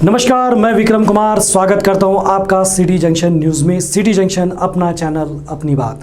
नमस्कार, मैं विक्रम कुमार स्वागत करता हूं आपका सिटी जंक्शन न्यूज़ में। सिटी जंक्शन अपना चैनल, अपनी बात।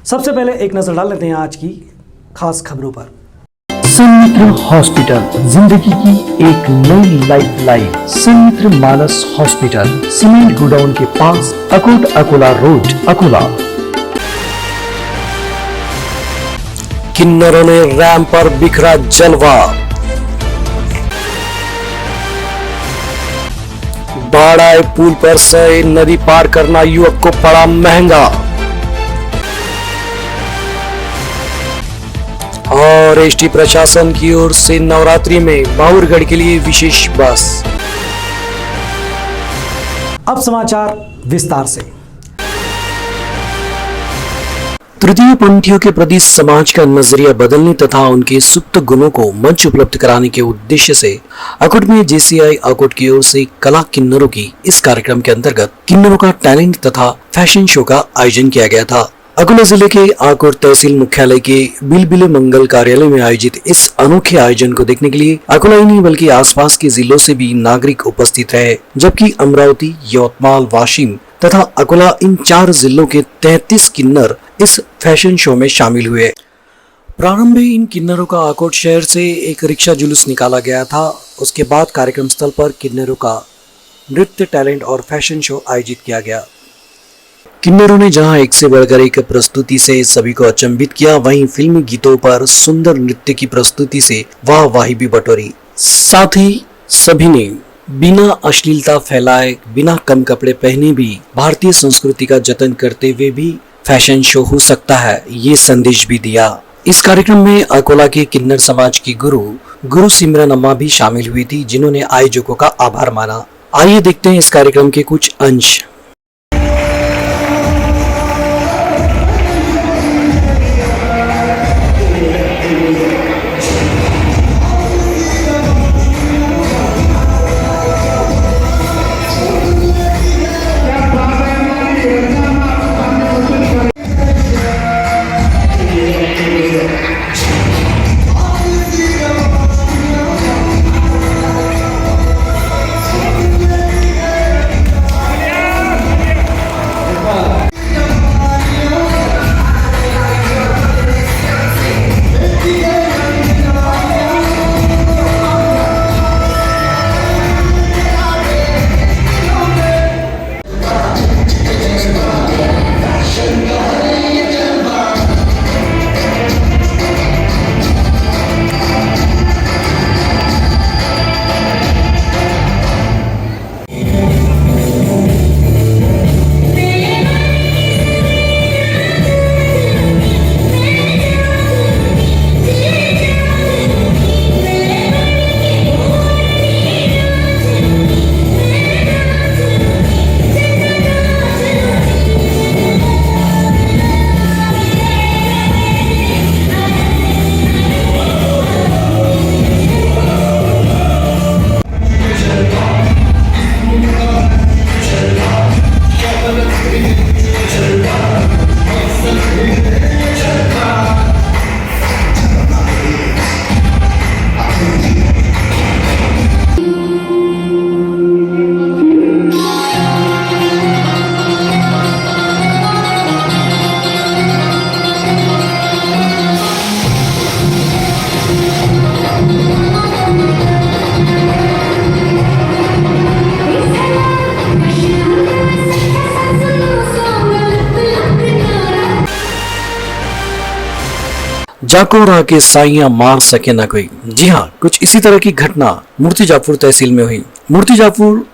सबसे पहले एक नज़र डाल लेते हैं आज की खास खबरों पर। संमित्र हॉस्पिटल, जिंदगी की एक नई लाइफ लाइन। संमित्र मानस हॉस्पिटल, सीमेंट गोडाउन के पास, अकोट अकोला रोड, अकोला। किन्नरों ने रैंप पर बिखरा जलवा। बाढ़ आए पुल पर से नदी पार करना युवक को पड़ा महंगा। और एसटी प्रशासन की ओर से नवरात्रि में बाहुरगढ़ के लिए विशेष बस। अब समाचार विस्तार से। तृतीय पंथियों के प्रति समाज का नजरिया बदलने तथा उनके सुप्त गुणों को मंच उपलब्ध कराने के उद्देश्य से अकोट में जेसीआई अकोट की ओर से कला किन्नरों की इस कार्यक्रम के अंतर्गत किन्नरों का टैलेंट तथा फैशन शो का आयोजन किया गया था। अकोला जिले के आकोट तहसील मुख्यालय के बिलबिले मंगल कार्यालय में आयोजित इस अनोखे आयोजन को देखने के लिए अकोला ही नहीं बल्कि आसपास के जिलों से भी नागरिक उपस्थित रहे, जबकि अमरावती, यवतमाल, वाशिम तथा अकोला इन 4 जिलों के 33 किन्नर इस फैशन शो में शामिल हुए। प्रारंभ में इन किन्नरों का आकोट शहर से एक रिक्शा जुलूस निकाला गया था। उसके बाद कार्यक्रम स्थल पर किन्नरों का नृत्य, टैलेंट और फैशन शो आयोजित किया गया। किन्नरों ने जहां एक से बढ़कर एक प्रस्तुति से सभी को अचंभित किया, वहीं फिल्मी गीतों पर सुंदर नृत्य की प्रस्तुति से वाहवाही भी बटोरी। साथ ही सभी ने बिना अश्लीलता फैलाए, बिना कम कपड़े पहने भी भारतीय संस्कृति का जतन करते हुए भी फैशन शो हो सकता है, ये संदेश भी दिया। इस कार्यक्रम में अकोला के किन्नर समाज की गुरु सिमरन अम्मा भी शामिल हुई थी, जिन्होंने आयोजकों का आभार माना। आइए देखते हैं इस कार्यक्रम के कुछ अंश। जाको राके साइयां मार सके ना कोई। जी हाँ, कुछ इसी तरह की घटना मूर्तिजापुर तहसील में हुई। मूर्तिजापुर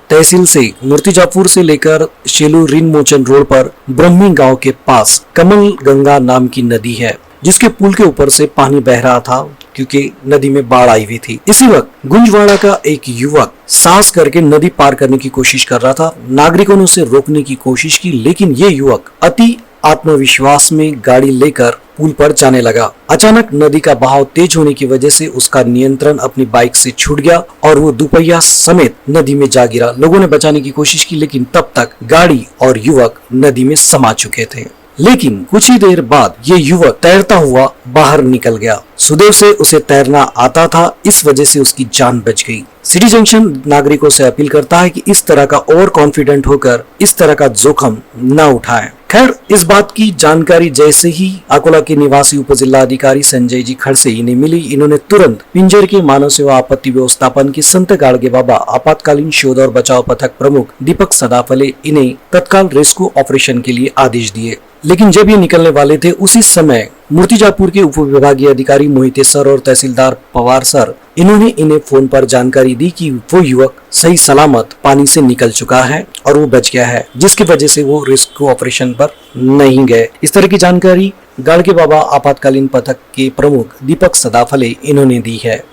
से लेकर शेलू रिन मोचन रोड पर ब्रह्मी गांव के पास कमल गंगा नाम की नदी है, जिसके पुल के ऊपर से पानी बह रहा था क्योंकि नदी में बाढ़ आई हुई थी। इसी वक्त गुंजवाड़ा का एक युवक साहस करके नदी पार करने की कोशिश कर रहा था। नागरिकों ने उसे रोकने की कोशिश की, लेकिन ये युवक अति आत्मविश्वास में गाड़ी लेकर पुल पर जाने लगा। अचानक नदी का बहाव तेज होने की वजह से उसका नियंत्रण अपनी बाइक से छूट गया और वो दुपहिया समेत नदी में जा गिरा। लोगों ने बचाने की कोशिश की, लेकिन तब तक गाड़ी और युवक नदी में समा चुके थे। लेकिन कुछ ही देर बाद ये युवक तैरता हुआ बाहर निकल गया। सुदैव से उसे तैरना आता था, इस वजह से उसकी जान बच गई। सिटी जंक्शन नागरिकों से अपील करता है कि इस तरह का ओवर कॉन्फिडेंट होकर इस तरह का जोखिम न उठाएं। खैर, इस बात की जानकारी जैसे ही अकोला के निवासी उप जिला अधिकारी संजय जी खड़से इन्हें मिली, इन्होंने तुरंत पिंजर के मानव सेवा आपत्ति व्यवस्थापन के संत गाड़गे बाबा आपातकालीन शोध और बचाव पथक प्रमुख दीपक सदाफले इन्हें तत्काल रेस्क्यू ऑपरेशन के लिए आदेश दिए। लेकिन जब ये निकलने वाले थे उसी समय मूर्तिजापुर के उप विभागीय अधिकारी मोहिते सर और तहसीलदार पवार सर इन्होंने इन्हें फोन पर जानकारी दी कि वो युवक सही सलामत पानी से निकल चुका है और वो बच गया है, जिसकी वजह से वो रेस्क्यू ऑपरेशन पर नहीं गए। इस तरह की जानकारी गाड़गे बाबा आपातकालीन पथक के प्रमुख दीपक सदाफले इन्होंने दी है।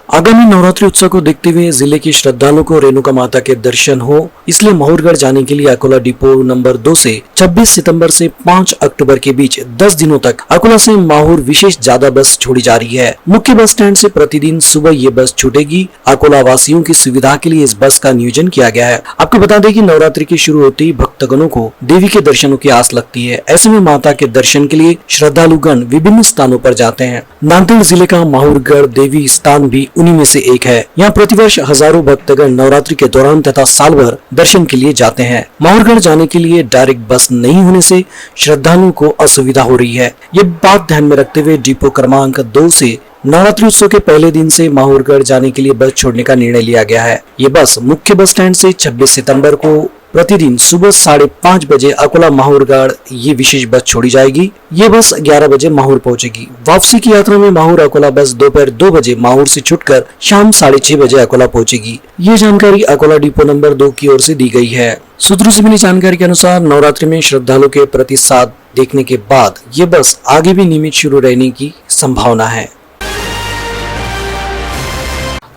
आगामी नवरात्रि उत्सव को देखते हुए जिले के श्रद्धालुओं को रेणुका माता के दर्शन हो, इसलिए माहौरगढ़ जाने के लिए अकोला डिपो नंबर 2 से 26 सितंबर से 5 अक्टूबर के बीच 10 दिनों तक अकोला से माहौर विशेष ज्यादा बस छोड़ी जा रही है। मुख्य बस स्टैंड से प्रतिदिन सुबह ये बस छूटेगी। अकोला वासियों की सुविधा के लिए इस बस का नियोजन किया गया है। आपको बता दें कि नवरात्रि के शुरू होते ही भक्तगणों को देवी के दर्शनों की आस लगती है। ऐसे में माता के दर्शन के लिए श्रद्धालुगण विभिन्न स्थानों पर जाते हैं। नांदेड़ जिले का माहौरगढ़ देवी स्थान भी उन्हीं में से एक है। यहाँ प्रतिवर्ष हजारों भक्तगण नवरात्रि के दौरान तथा साल भर दर्शन के लिए जाते हैं। माहौरगढ़ जाने के लिए डायरेक्ट बस नहीं होने से श्रद्धालुओं को असुविधा हो रही है। ये बात ध्यान में रखते हुए डिपो क्रमांक 2 से नवरात्रि उत्सव के पहले दिन से माहौरगढ़ जाने के लिए बस छोड़ने का निर्णय लिया गया है। ये बस मुख्य बस स्टैंड से 26 सितंबर को प्रतिदिन सुबह 5:30 बजे अकोला माहौरगढ़ ये विशेष बस छोड़ी जाएगी। ये बस 11 बजे माहौर पहुंचेगी। वापसी की यात्रा में माहौर अकोला बस दोपहर 2 बजे माहौर से छुटकर शाम 6:30 बजे अकोला पहुंचेगी। ये जानकारी अकोला डिपो नंबर 2 की ओर से दी गई है। सूत्रों से मिली जानकारी के अनुसार नवरात्रि में श्रद्धालुओं के प्रतिसाद देखने के बाद ये बस आगे भी नियमित शुरू रहने की संभावना है।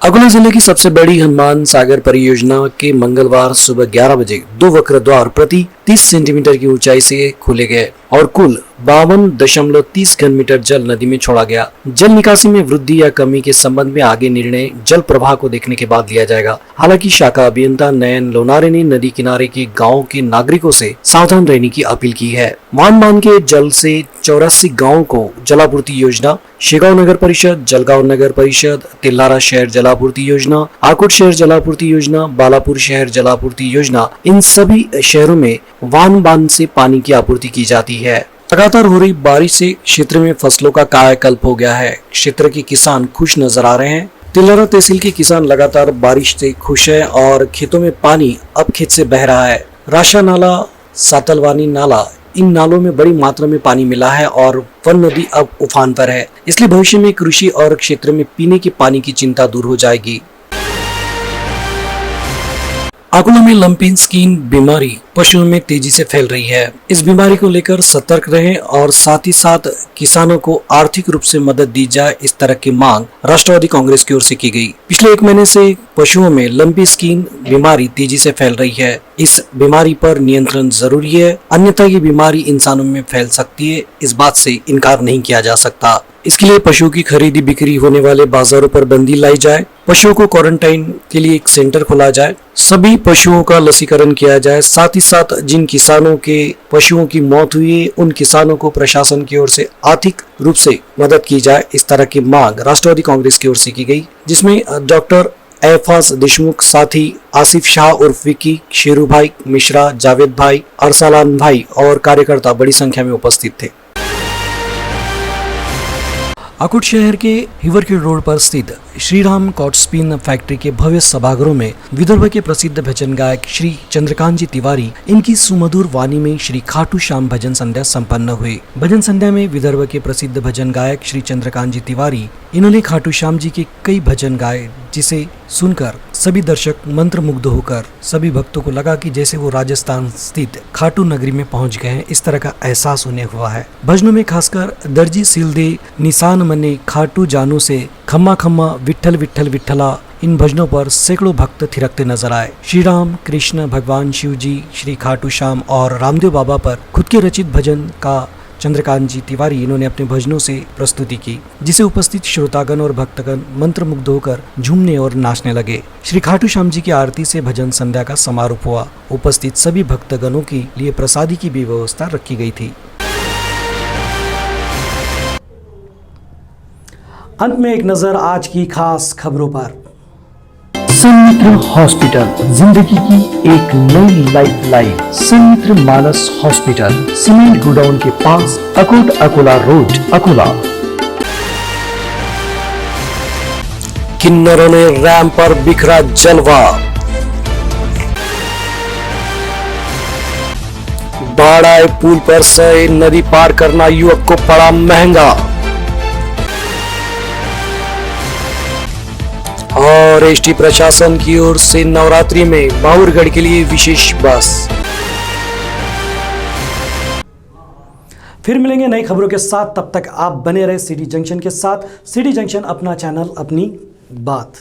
अकोला जिले की सबसे बड़ी हनुमान सागर परियोजना के मंगलवार सुबह 11 बजे 2 वक्र द्वार प्रति 30 सेंटीमीटर की ऊंचाई से खोले गए और कुल 52.30 घन मीटर जल नदी में छोड़ा गया। जल निकासी में वृद्धि या कमी के संबंध में आगे निर्णय जल प्रवाह को देखने के बाद लिया जाएगा। हालांकि शाखा अभियंता नयन लोनारे ने नदी किनारे के गाँव के नागरिकों से सावधान रहने की अपील की है। मान के जल से 84 गाँव को जलापूर्ति योजना, शेगांव नगर परिषद, जलगांव नगर परिषद, तिल्लारा शहर जलापूर्ति योजना, आकोट शहर जलापूर्ति योजना, बालापुर शहर जलापूर्ति योजना, इन सभी शहरों में वान बांध से पानी की आपूर्ति की जाती है। लगातार हो रही बारिश से क्षेत्र में फसलों का कायाकल्प हो गया है। क्षेत्र के किसान खुश नजर आ रहे हैं। तिल्लारा तहसील के किसान लगातार बारिश से खुश है और खेतों में पानी अब खेत से बह रहा है। राशा नाला, सातलवानी नाला, इन नालों में बड़ी मात्रा में पानी मिला है और वन नदी अब उफान पर है। इसलिए भविष्य में कृषि और क्षेत्र में पीने के पानी की चिंता दूर हो जाएगी। अकोला में लंपी स्किन बीमारी पशुओं में तेजी से फैल रही है। इस बीमारी को लेकर सतर्क रहें और साथ ही साथ किसानों को आर्थिक रूप से मदद दी जाए, इस तरह की मांग राष्ट्रवादी कांग्रेस की ओर से की गई। पिछले 1 महीने से पशुओं में लंपी स्किन बीमारी तेजी से फैल रही है। इस बीमारी पर नियंत्रण जरूरी है, अन्यथा ये बीमारी इंसानों में फैल सकती है। इस बात से इनकार नहीं किया जा सकता। इसके लिए पशुओं की खरीदी बिक्री होने वाले बाजारों पर बंदी लाई जाए, पशुओं को क्वारंटाइन के लिए एक सेंटर खोला जाए, सभी पशुओं का लसीकरण किया जाए। साथ ही साथ जिन किसानों के पशुओं की मौत हुई है उन किसानों को प्रशासन की ओर से आर्थिक रूप से मदद की जाए, इस तरह की मांग राष्ट्रवादी कांग्रेस की ओर से की गई, जिसमें डॉक्टर एफाज देशमुख, साथी आसिफ शाह उर्फ विकी, शेरू भाई मिश्रा, जावेद भाई, अरसलान भाई और कार्यकर्ता बड़ी संख्या में उपस्थित थे। आकोट शहर के हिवरखेड़ रोड पर स्थित श्रीराम कॉटस्पिन फैक्ट्री के भव्य सभागृह में विदर्भ के प्रसिद्ध भजन गायक श्री चंद्रकांत जी तिवारी इनकी सुमधुर वाणी में श्री खाटू श्याम भजन संध्या संपन्न हुई। भजन संध्या में विदर्भ के प्रसिद्ध भजन गायक श्री चंद्रकांत जी तिवारी इन्होंने खाटू श्याम जी के कई भजन गाए, जिसे सुनकर सभी दर्शक मंत्रमुग्ध होकर सभी भक्तों को लगा कि जैसे वो राजस्थान स्थित खाटू नगरी में पहुंच गए हैं, इस तरह का एहसास उन्हें हुआ है। भजनों में खासकर दर्जी सिलदे निशान मने खाटू जानू से खम्मा खम्मा विठ्ठल विठ्ठल विठ्ठला, इन भजनों पर सैकड़ों भक्त थिरकते नजर आए। श्री राम, कृष्ण, भगवान शिव जी, श्री खाटू श्याम और रामदेव बाबा पर खुद के रचित भजन का चंद्रकांत जी तिवारी इन्होंने अपने भजनों से प्रस्तुति की, जिसे उपस्थित श्रोतागण और भक्तगण मंत्रमुग्ध होकर झूमने और नाचने लगे। श्री खाटू श्याम जी की आरती से भजन संध्या का समारोह हुआ। उपस्थित सभी भक्तगणों के लिए प्रसादी की भी व्यवस्था रखी गई थी। अंत में एक नज़र आज की खास खबरों पर। संमित्र हॉस्पिटल, जिंदगी की एक नई लाइफ लाइन। संमित्र मानस हॉस्पिटल, सीमेंट गोडाउन के पास, अकोट अकोला रोड, अकोला। किन्नरों ने रैंप पर बिखरा जलवा। बाढ़ आए पुल पर से नदी पार करना युवक को पड़ा महंगा। और एसटी प्रशासन की ओर से नवरात्रि में बाहुरगढ़ के लिए विशेष बस। फिर मिलेंगे नई खबरों के साथ, तब तक आप बने रहे सिटी जंक्शन के साथ। सिटी जंक्शन अपना चैनल, अपनी बात।